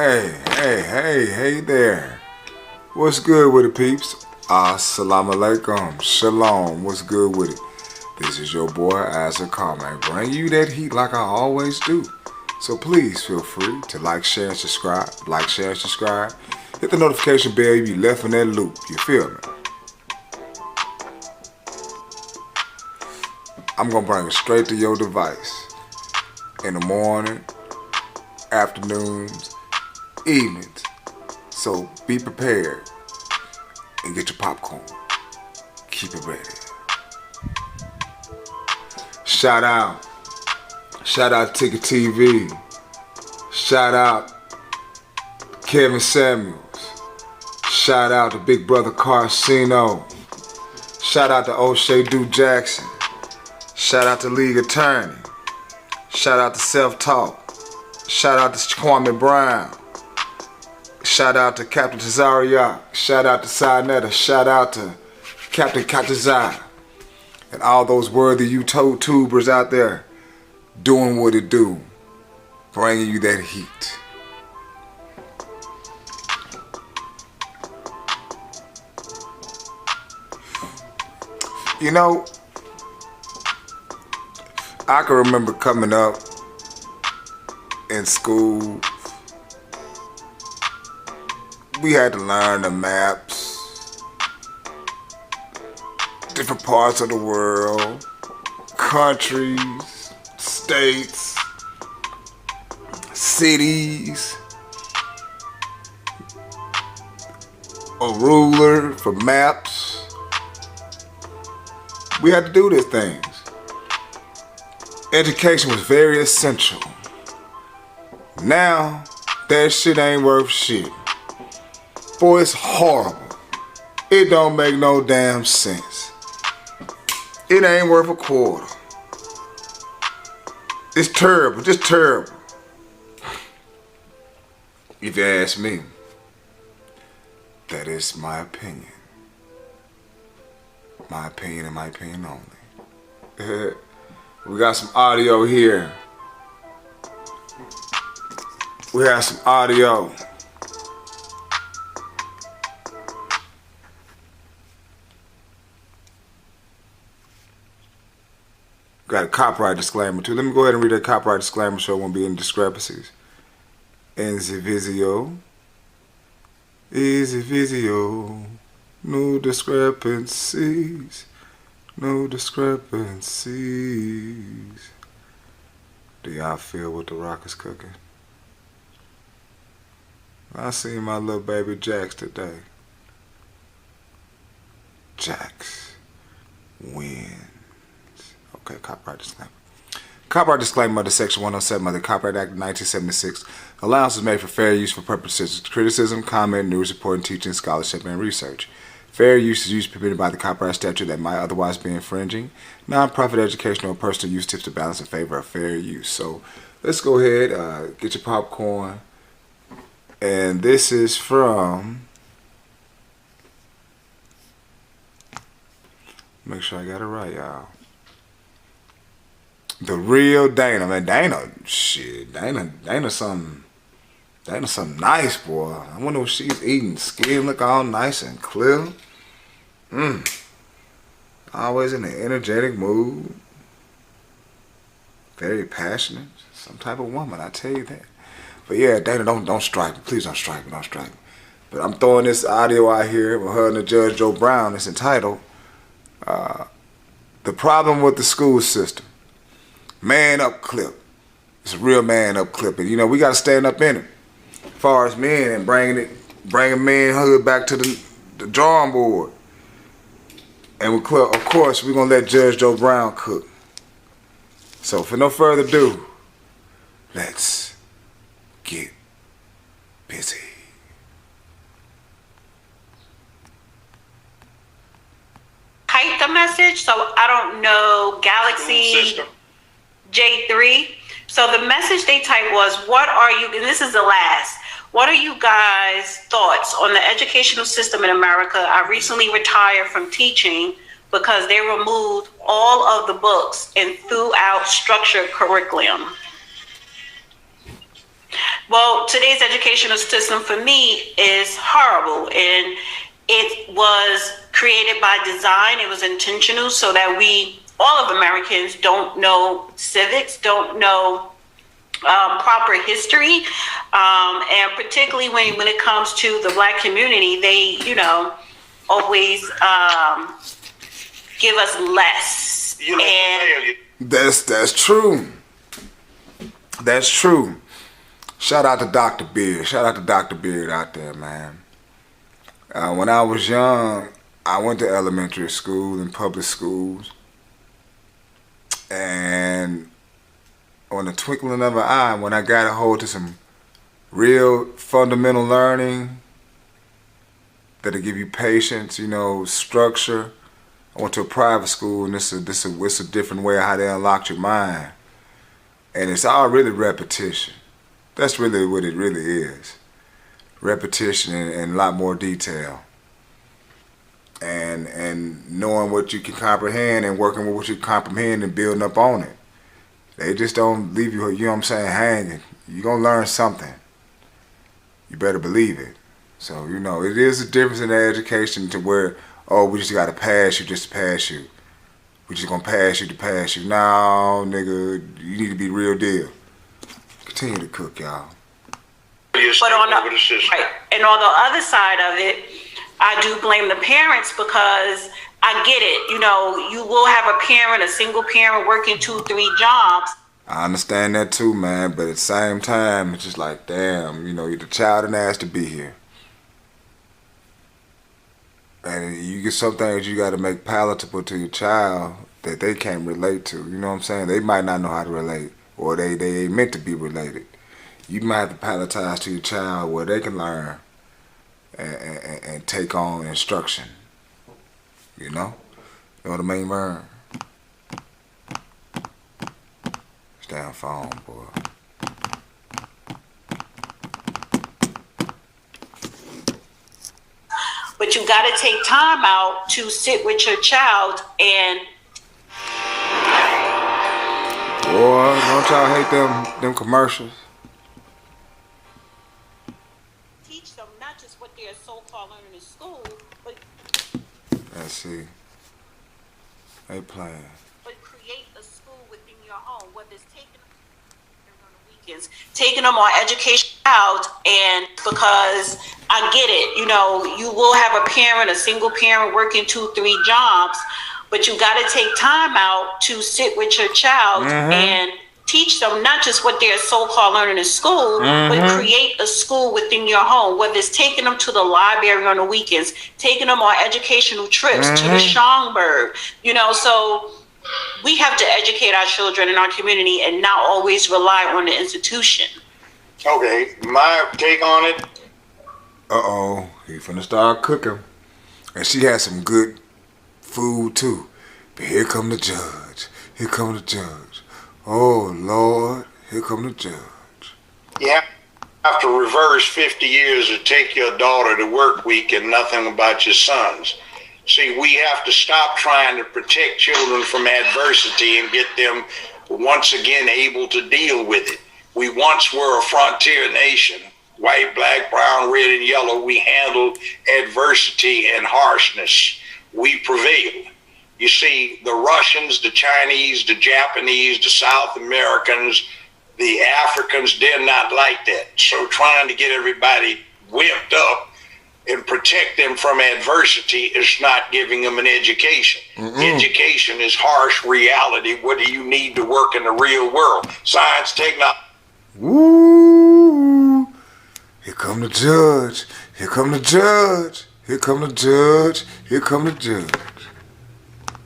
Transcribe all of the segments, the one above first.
Hey there. What's good with it, peeps? Assalamu alaikum. Shalom. What's good with it? This is your boy, Isaac Carman, bringing you that heat like I always do. So please feel free to like, share, and subscribe. Like, share, and subscribe. Hit the notification bell, you be left in that loop. You feel me? I'm going to bring it straight to your device. In the morning, afternoons, evenings. So be prepared and get your popcorn. Keep it ready. Shout out Ticket TV. Shout out Kevin Samuels. Shout out to Big Brother Carcino. Shout out to O'Shea Duke Jackson. Shout out to League Attorney. Shout out to Self Talk. Shout out to Kwame Brown. Shout out to Captain Tazariak. Shout out to Sinetta. Shout out to Captain Katazai. And all those worthy YouTubers out there doing what it do. Bringing you that heat. You know, I can remember coming up in school, we had to learn the maps, different parts of the world, countries, states, cities, a ruler for maps. We had to do these things. Education was very essential. Now, that shit ain't worth shit. Boy, it's horrible. It don't make no damn sense. It ain't worth a quarter. It's terrible, just terrible. If you ask me, that is my opinion. My opinion and my opinion only. We got some audio here. We have some audio. Got a copyright disclaimer too. Let me go ahead and read that copyright disclaimer so there won't be any discrepancies. In the video, no discrepancies. No discrepancies. Do y'all feel what the rock is cooking? I seen my little baby Jax today. Jax wins. Okay, copyright disclaimer. Copyright disclaimer under Section 107 of the Copyright Act of 1976. Allowance is made for fair use for purposes of criticism, comment, news reporting, teaching, scholarship, and research. Fair use is use permitted by the copyright statute that might otherwise be infringing. Non-profit educational or personal use tips to balance in favor of fair use. So let's go ahead, get your popcorn. And this is from, make sure I got it right, y'all. The Real Dana. Man, Dana something nice, boy. I wonder what she's eating. Skin look all nice and clear. Always in an energetic mood. Very passionate. Some type of woman, I tell you that. But yeah, Dana, don't strike me. Please don't strike me. But I'm throwing this audio out here with her and the Judge Joe Brown. It's entitled, The Problem with the School System. Man up clip. It's a real man up clip. And you know, we got to stand up in it. As far as men and bringing manhood back to the drawing board. And of course, we're going to let Judge Joe Brown cook. So for no further ado, let's get busy. Type the message, so I don't know, Galaxy J3. So the message they typed was, what are you, and this is the last, what are you guys' thoughts on the educational system in America? I recently retired from teaching because they removed all of the books and threw out structured curriculum. Well, today's educational system for me is horrible, and it was created by design. It was intentional so that all of Americans, don't know civics, don't know proper history, and particularly when it comes to the Black community, they, always give us less. And that's true. That's true. Shout out to Dr. Beard. Shout out to Dr. Beard out there, man. When I was young, I went to elementary school and public schools. And on the twinkling of an eye, when I got a hold to some real fundamental learning that'll give you patience, structure. I went to a private school, and it's a different way of how they unlocked your mind. And it's all really repetition. That's really what it really is. Repetition and a lot more detail. And knowing what you can comprehend and working with what you comprehend and building up on it. They just don't leave you, hanging. You're going to learn something. You better believe it. So, it is a difference in the education to where, we just got to pass you just to pass you. We just going to pass you to pass you. No, nigga, you need to be real deal. Continue to cook, y'all. But and on the other side of it, I do blame the parents because I get it. You will have a single parent working 2-3 jobs. I understand that too, man. But at the same time, it's just like, damn, you're the child and asked to be here. And you get some things you got to make palatable to your child that they can't relate to. You know what I'm saying? They might not know how to relate, or they ain't meant to be related. You might have to palatize to your child where they can learn and take on instruction. You know what I mean, man? It's damn phone, boy. But you got to take time out to sit with your child and. Boy, don't y'all hate them commercials? Teach them not just what they're so-called learning in school, but. Let's see. They playing. But create a school within your home, whether it's taking them on the weekends, taking them on education out, and because I get it, you will have a single parent working 2-3 jobs, but you got to take time out to sit with your child and teach them not just what they're so-called learning in school, but create a school within your home, whether it's taking them to the library on the weekends, taking them on educational trips to the Schomburg, so we have to educate our children in our community and not always rely on the institution. Okay, my take on it. He finna start cooking. And she had some good food too. But here come the judge. Here come the judge. Oh, Lord, here come the judge. You have to reverse 50 years to take your daughter to work week and nothing about your sons. See, we have to stop trying to protect children from adversity and get them once again able to deal with it. We once were a frontier nation. White, black, brown, red, and yellow. We handled adversity and harshness. We prevailed. You see, the Russians, the Chinese, the Japanese, the South Americans, the Africans did not like that. So trying to get everybody whipped up and protect them from adversity is not giving them an education. Education is harsh reality. What do you need to work in the real world? Science, technology. Woo! Here come the judge. Here come the judge. Here come the judge. Here come the judge.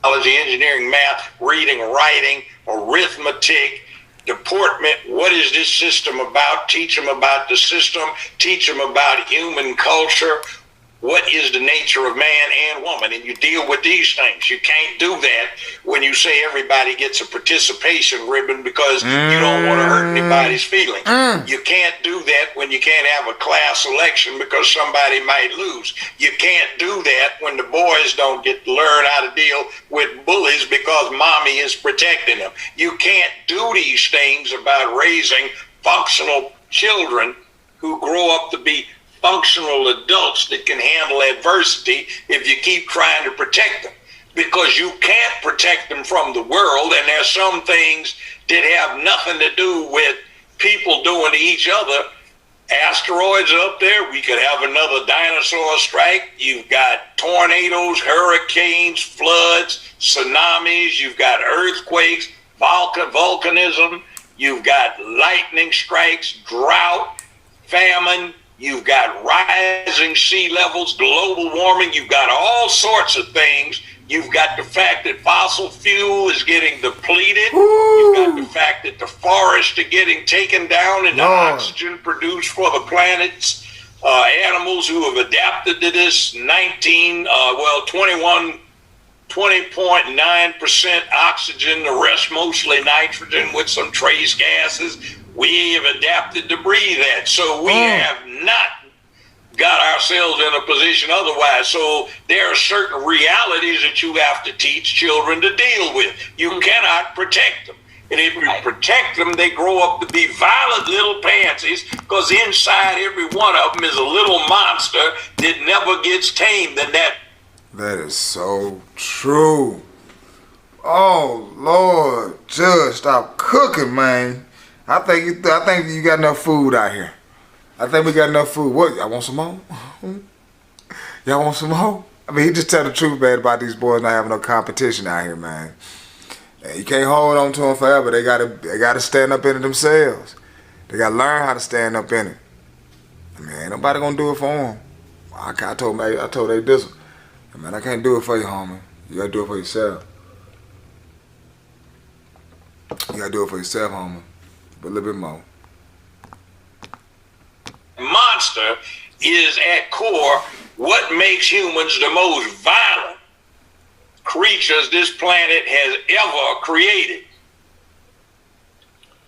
Engineering, math, reading, writing, arithmetic, deportment. What is this system about? Teach them about the system. Teach them about human culture. What is the nature of man and woman? And you deal with these things. You can't do that when you say everybody gets a participation ribbon because you don't want to hurt anybody's feelings. You can't do that when you can't have a class selection because somebody might lose. You can't do that when the boys don't get to learn how to deal with bullies because mommy is protecting them. You can't do these things about raising functional children who grow up to be functional adults that can handle adversity if you keep trying to protect them. Because you can't protect them from the world, and there's some things that have nothing to do with people doing to each other. Asteroids up there, we could have another dinosaur strike. You've got tornadoes, hurricanes, floods, tsunamis. You've got earthquakes, volcanism. You've got lightning strikes, drought, famine. You've got rising sea levels, global warming. You've got all sorts of things. You've got the fact that fossil fuel is getting depleted. You've got the fact that the forests are getting taken down and the oxygen produced for the planet's animals who have adapted to this 20.9% oxygen, the rest mostly nitrogen with some trace gases. We have adapted to breathe that. So we have not got ourselves in a position otherwise. So there are certain realities that you have to teach children to deal with. You cannot protect them. And if you protect them, they grow up to be violent little pansies, because inside every one of them is a little monster that never gets tamed. And that is so true. Oh Lord, Judge, stop cooking, man. I think you got enough food out here. I think we got enough food. What, y'all want some more? Y'all want some more? I mean, he just tell the truth, man, about these boys not having no competition out here, man. And you can't hold on to them forever. They gotta stand up in it themselves. They gotta learn how to stand up in it. I mean, ain't nobody gonna do it for them. I told they this. Man, I can't do it for you, homie. You gotta do it for yourself. You gotta do it for yourself, homie. But a little bit more. Monster is at core what makes humans the most violent creatures this planet has ever created.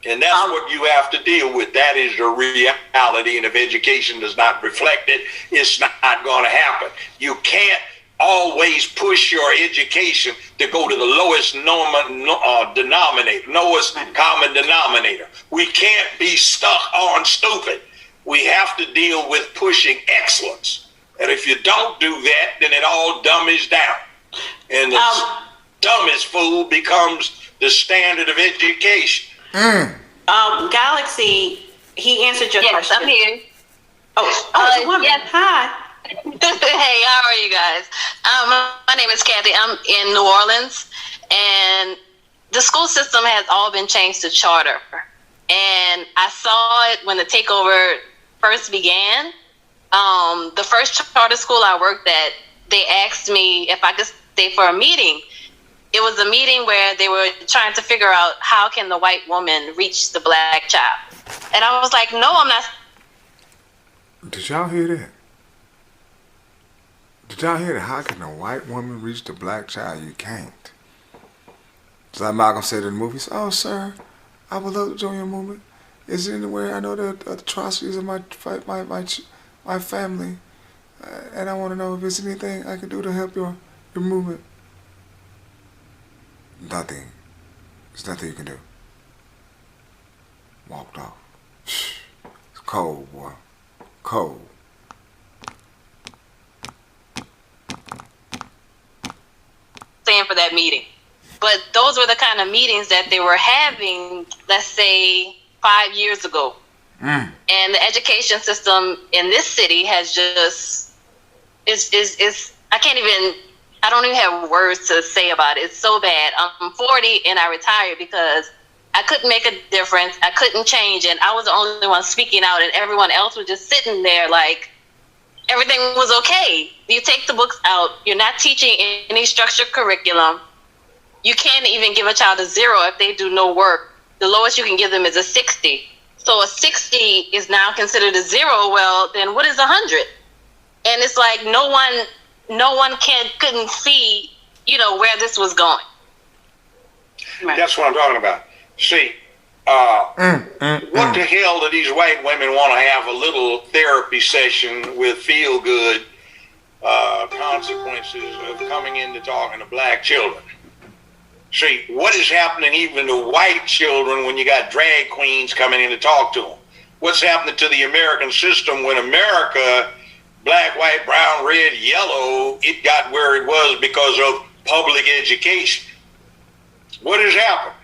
And that's what you have to deal with. That is the reality, and if education does not reflect it, it's not going to happen. You can't always push your education to go to the lowest lowest common denominator. We can't be stuck on stupid. We have to deal with pushing excellence. And if you don't do that, then it all dummies down. And the dumbest fool becomes the standard of education. Galaxy, he answered your question. Yes, I'm here. Oh, woman. Yes. Hi. Hey, how are you guys? My name is Kathy. I'm in New Orleans, and the school system has all been changed to charter. And I saw it when the takeover first began. The first charter school I worked at, they asked me if I could stay for a meeting. It was a meeting where they were trying to figure out how can the white woman reach the black child. And I was like, no, I'm not. Did y'all hear that? Did y'all hear that? How can a white woman reach the black child? You can't. It's like Malcolm said in the movies, oh, sir, I would love to join your movement. Is there anywhere I know the atrocities of my family, and I want to know if there's anything I can do to help your movement. Nothing. There's nothing you can do. Walked off. It's cold, boy. Cold. Staying for that meeting. But those were the kind of meetings that they were having, let's say, 5 years ago. And the education system in this city has just I don't even have words to say about it. It's so bad. I'm 40 and I retired because I couldn't make a difference. I couldn't change, and I was the only one speaking out, and everyone else was just sitting there like everything was okay. You take the books out. You're not teaching any structured curriculum. You can't even give a child a 0 if they do no work. The lowest you can give them is a 60. So a 60 is now considered a 0. Well, then what is 100? And it's like no one couldn't see, where this was going. Right. That's what I'm talking about. See, what the hell do these white women want to have a little therapy session with feel-good consequences of coming into talking to black children? See, what is happening even to white children when you got drag queens coming in to talk to them? what's happening to the American system when America, black, white, brown, red, yellow, it got where it was because of public education. What has happened?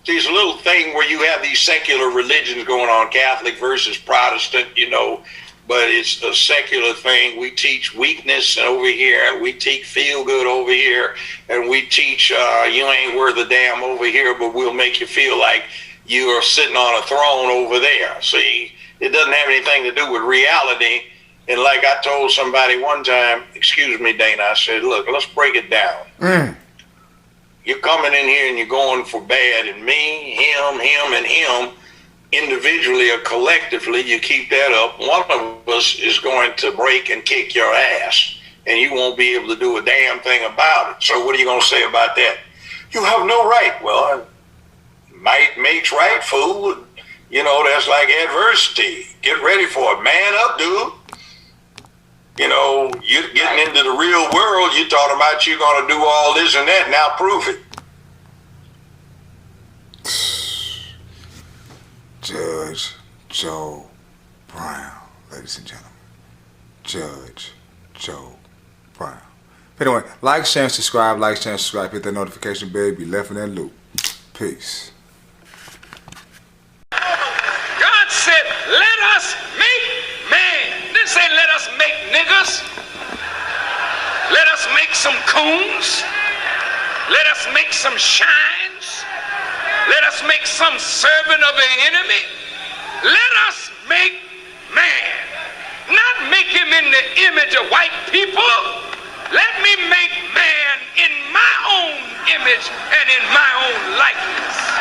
These little thing where you have these secular religions going on, Catholic versus Protestant, you know, but it's a secular thing. We teach weakness over here, we teach feel good over here, and we teach you ain't worth a damn over here, but we'll make you feel like you are sitting on a throne over there. See, it doesn't have anything to do with reality. And like I told somebody one time, excuse me, Dana, I said, look, let's break it down. You're coming in here and you're going for bad, and me, him, and him, individually or collectively, you keep that up, one of us is going to break and kick your ass, and you won't be able to do a damn thing about it. So what are you going to say about that? You have no right. Well, might makes right, fool. You know, that's like adversity. Get ready for it. Man up, dude. You know, you're getting into the real world. You're talking about you're going to do all this and that. Now prove it. Judge Joe Brown, ladies and gentlemen. Judge Joe Brown. Anyway, like, share, and subscribe. Like, share, and subscribe. Hit that notification bell. Be left in that loop. Peace. God said, let us make man. Didn't say let us make niggas. Let us make some coons. Let us make some shines. Let us make some servant of the enemy. Let us make man. Not make him in the image of white people. Let me make man in my own image and in my own likeness.